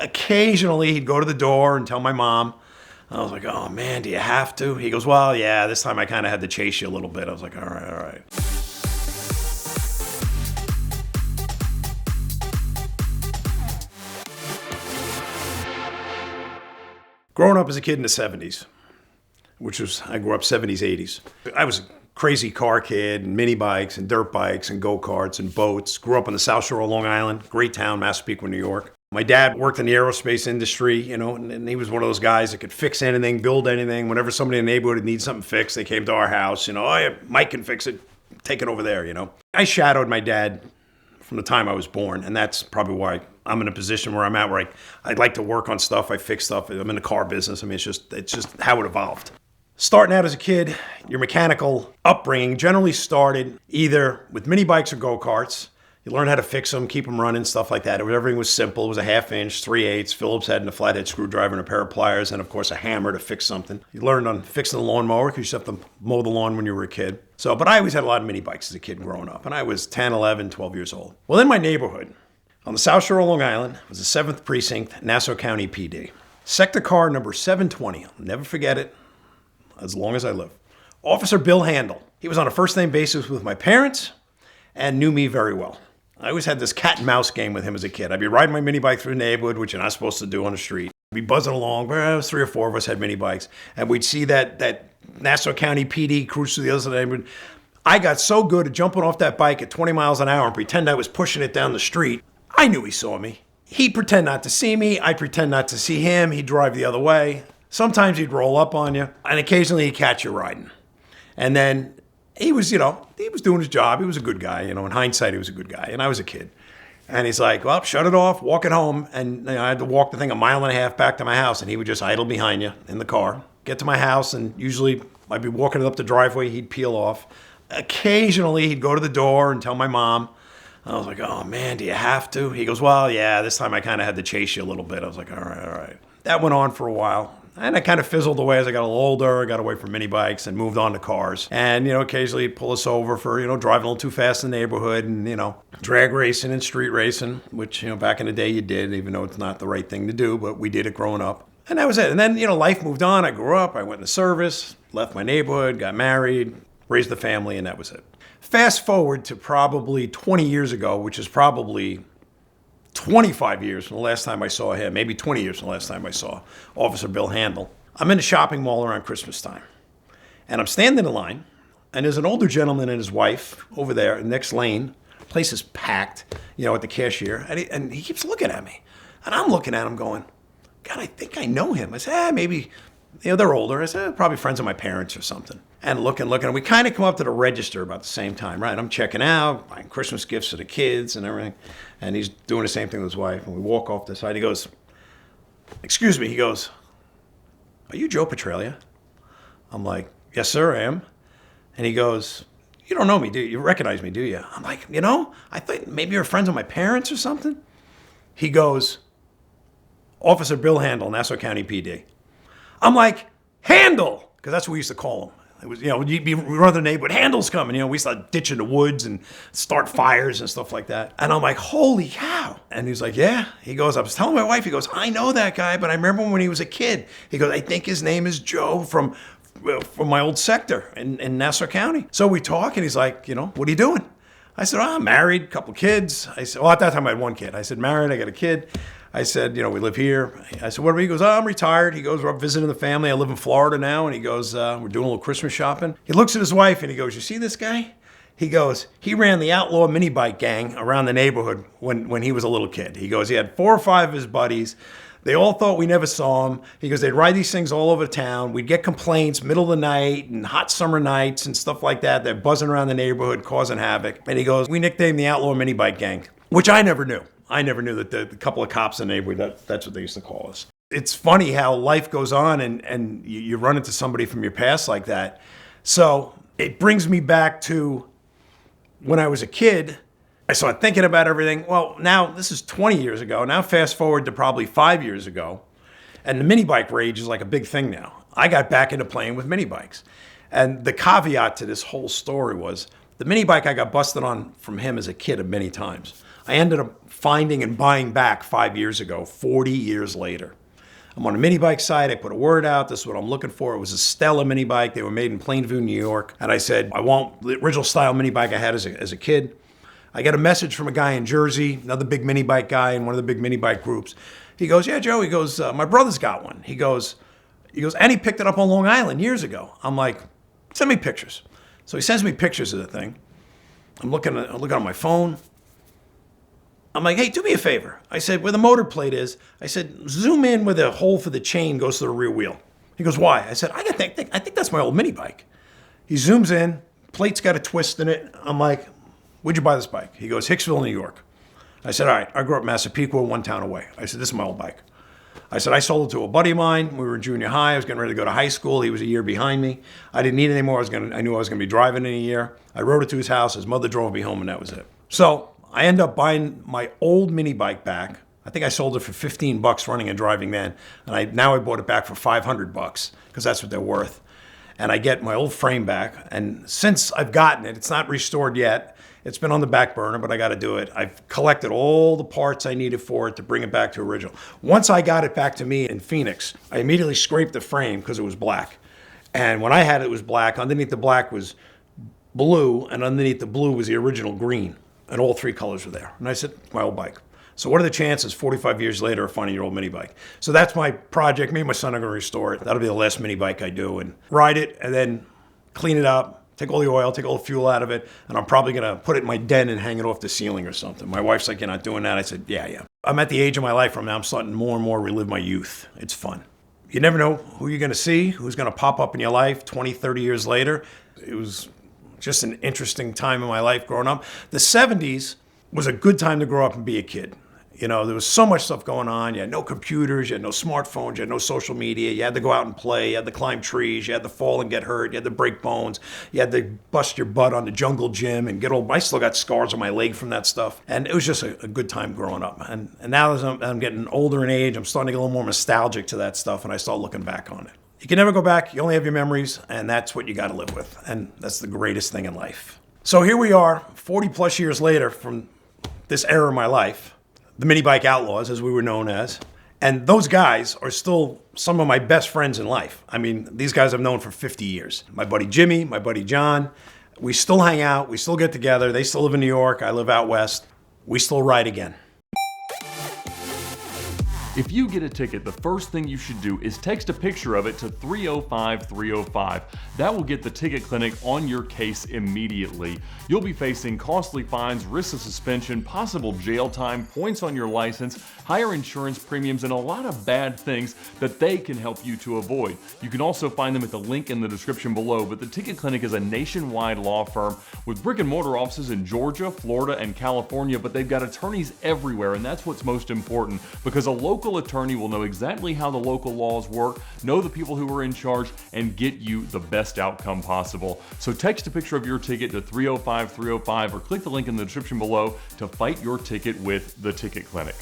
Occasionally, he'd go to the door and tell my mom. I was like, oh man, do you have to? He goes, well, yeah, this time I kind of had to chase you a little bit. I was like, all right, all right. Growing up as a kid in the 70s, I grew up 70s, 80s. I was a crazy car kid, and mini bikes and dirt bikes and go-karts and boats. Grew up on the South Shore of Long Island, great town, Massapequa, New York. My dad worked in the aerospace industry, and he was one of those guys that could fix anything, build anything. Whenever somebody in the neighborhood would need something fixed, they came to our house, oh yeah, Mike can fix it, take it over there, I shadowed my dad from the time I was born, and that's probably why I'm in a position where I'm at, where I'd like to work on stuff, I fix stuff. I'm in the car business. I mean, it's just how it evolved. Starting out as a kid, your mechanical upbringing generally started either with mini bikes or go-karts. You learn how to fix them, keep them running, stuff like that. Everything was simple. It was a 1/2 inch, 3/8 Phillips head and a flathead screwdriver and a pair of pliers, and of course a hammer to fix something. You learned on fixing the lawnmower because you used to have to mow the lawn when you were a kid. But I always had a lot of mini bikes as a kid growing up, and I was 10, 11, 12 years old. Well, in my neighborhood, on the South Shore of Long Island, was the 7th Precinct, Nassau County PD. Sector car number 720. I'll never forget it as long as I live. Officer Bill Handel. He was on a first-name basis with my parents and knew me very well. I always had this cat and mouse game with him as a kid. I'd be riding my mini bike through the neighborhood, which you're not supposed to do on the street. We'd be buzzing along. Well, 3 or 4 of us had mini bikes. And we'd see that Nassau County PD cruise through the other side of the neighborhood. I got so good at jumping off that bike at 20 miles an hour and pretend I was pushing it down the street. I knew he saw me. He'd pretend not to see me. I'd pretend not to see him. He'd drive the other way. Sometimes he'd roll up on you. And occasionally he'd catch you riding. And then he was doing his job. He was a good guy. In hindsight, he was a good guy. And I was a kid. And he's like, well, shut it off, walk it home. And I had to walk the thing 1.5 miles back to my house. And he would just idle behind you in the car. Get to my house, and usually I'd be walking it up the driveway. He'd peel off. Occasionally, he'd go to the door and tell my mom. I was like, oh man, do you have to? He goes, well, yeah, this time I kind of had to chase you a little bit. I was like, all right, all right. That went on for a while. And I kind of fizzled away as I got a little older. I got away from mini bikes and moved on to cars. And, occasionally he'd pull us over for, driving a little too fast in the neighborhood and, drag racing and street racing, which, back in the day you did, even though it's not the right thing to do, but we did it growing up. And that was it. And then, life moved on. I grew up, I went into service, left my neighborhood, got married, raised a family, and that was it. Fast forward to probably 20 years ago, which is probably 25 years from the last time I saw him, maybe 20 years from the last time I saw Officer Bill Handel. I'm in a shopping mall around Christmas time. And I'm standing in line, and there's an older gentleman and his wife over there in the next lane. The place is packed, at the cashier, and he keeps looking at me. And I'm looking at him going, God, I think I know him. I said, maybe, they're older. I said, probably friends of my parents or something. And looking, and we kind of come up to the register about the same time, right? I'm checking out, buying Christmas gifts for the kids and everything. And he's doing the same thing with his wife. And we walk off the side. He goes, excuse me. He goes, are you Joe Petralia? I'm like, yes, sir, I am. And he goes, you don't know me, do you? You recognize me, do you? I'm like, I thought maybe you're friends of my parents or something. He goes, Officer Bill Handel, Nassau County PD. I'm like, Handel, because that's what we used to call him. It was, you'd be run the neighborhood, Handel's coming. We used to ditch in the woods and start fires and stuff like that. And I'm like, holy cow. And he's like, yeah. He goes, I was telling my wife, he goes, I know that guy, but I remember him when he was a kid. He goes, I think his name is Joe from my old sector in Nassau County. So we talk, and he's like, what are you doing? I said, I'm married, couple kids. I said, well, at that time I had one kid. I said, married, I got a kid. I said, we live here. I said, what are we? He goes, I'm retired. He goes, we're up visiting the family. I live in Florida now. And he goes, we're doing a little Christmas shopping. He looks at his wife and he goes, you see this guy? He goes, he ran the outlaw mini bike gang around the neighborhood when he was a little kid. He goes, he had 4 or 5 of his buddies. They all thought we never saw him. He goes, they'd ride these things all over town. We'd get complaints middle of the night and hot summer nights and stuff like that. They're buzzing around the neighborhood, causing havoc. And he goes, we nicknamed the outlaw mini bike gang, which I never knew. I never knew that the couple of cops in the neighborhood, that's what they used to call us. It's funny how life goes on and you run into somebody from your past like that. So it brings me back to when I was a kid. I started thinking about everything. Well, now this is 20 years ago. Now fast forward to probably 5 years ago. And the mini bike rage is like a big thing now. I got back into playing with mini bikes. And the caveat to this whole story was the mini bike I got busted on from him as a kid many times. I ended up finding and buying back 5 years ago, 40 years later. I'm on a mini bike site. I put a word out. This is what I'm looking for. It was a Stella mini bike. They were made in Plainview, New York. And I said, I want the original style mini bike I had as a kid. I got a message from a guy in Jersey, another big mini bike guy in one of the big mini bike groups. He goes, yeah, Joe. He goes, my brother's got one. He goes, and he picked it up on Long Island years ago. I'm like, send me pictures. So he sends me pictures of the thing. I'm looking on my phone. I'm like, hey, do me a favor. I said, where the motor plate is, I said, zoom in where the hole for the chain goes to the rear wheel. He goes, why? I said, I think that's my old mini bike. He zooms in, plate's got a twist in it. I'm like, where'd you buy this bike? He goes, Hicksville, New York. I said, all right, I grew up in Massapequa, one town away. I said, this is my old bike. I said, I sold it to a buddy of mine. We were in junior high. I was getting ready to go to high school. He was a year behind me. I didn't need it anymore. I knew I was going to be driving in a year. I rode it to his house. His mother drove me home, and that was it. So I ended up buying my old mini bike back. I think I sold it for $15 running and driving then. And now I bought it back for $500 because that's what they're worth. And I get my old frame back. And since I've gotten it, it's not restored yet. It's been on the back burner, but I got to do it. I've collected all the parts I needed for it to bring it back to original. Once I got it back to me in Phoenix, I immediately scraped the frame because it was black. And when I had it, it was black. Underneath the black was blue, and underneath the blue was the original green. And all three colors were there. And I said, my old bike. So what are the chances 45 years later of finding your old mini bike? So that's my project. Me and my son are going to restore it. That'll be the last mini bike I do, and ride it and then clean it up, take all the oil, take all the fuel out of it, and I'm probably going to put it in my den and hang it off the ceiling or something. My wife's like, you're not doing that. I said, yeah. I'm at the age of my life where now I'm starting more and more relive my youth. It's fun. You never know who you're going to see, who's going to pop up in your life 20, 30 years later. It was just an interesting time in my life growing up. The 70s was a good time to grow up and be a kid. You know, there was so much stuff going on. You had no computers, you had no smartphones, you had no social media. You had to go out and play. You had to climb trees. You had to fall and get hurt. You had to break bones. You had to bust your butt on the jungle gym and get old. I still got scars on my leg from that stuff. And it was just a good time growing up. And now as I'm getting older in age, I'm starting to get a little more nostalgic to that stuff, and I start looking back on it. You can never go back. You only have your memories, and that's what you got to live with. And that's the greatest thing in life. So here we are, 40 plus years later from this era of my life, the mini bike outlaws, as we were known as. And those guys are still some of my best friends in life. I mean, these guys I've known for 50 years. My buddy Jimmy, my buddy John, we still hang out. We still get together. They still live in New York. I live out west. We still ride again. If you get a ticket, the first thing you should do is text a picture of it to 305-305. That will get the ticket clinic on your case immediately. You'll be facing costly fines, risks of suspension, possible jail time, points on your license, higher insurance premiums, and a lot of bad things that they can help you to avoid. You can also find them at the link in the description below, but the Ticket Clinic is a nationwide law firm with brick and mortar offices in Georgia, Florida, and California, but they've got attorneys everywhere, and that's what's most important, because a local attorney will know exactly how the local laws work, know the people who are in charge, and get you the best outcome possible. So text a picture of your ticket to 305-305 or click the link in the description below to fight your ticket with the Ticket Clinic.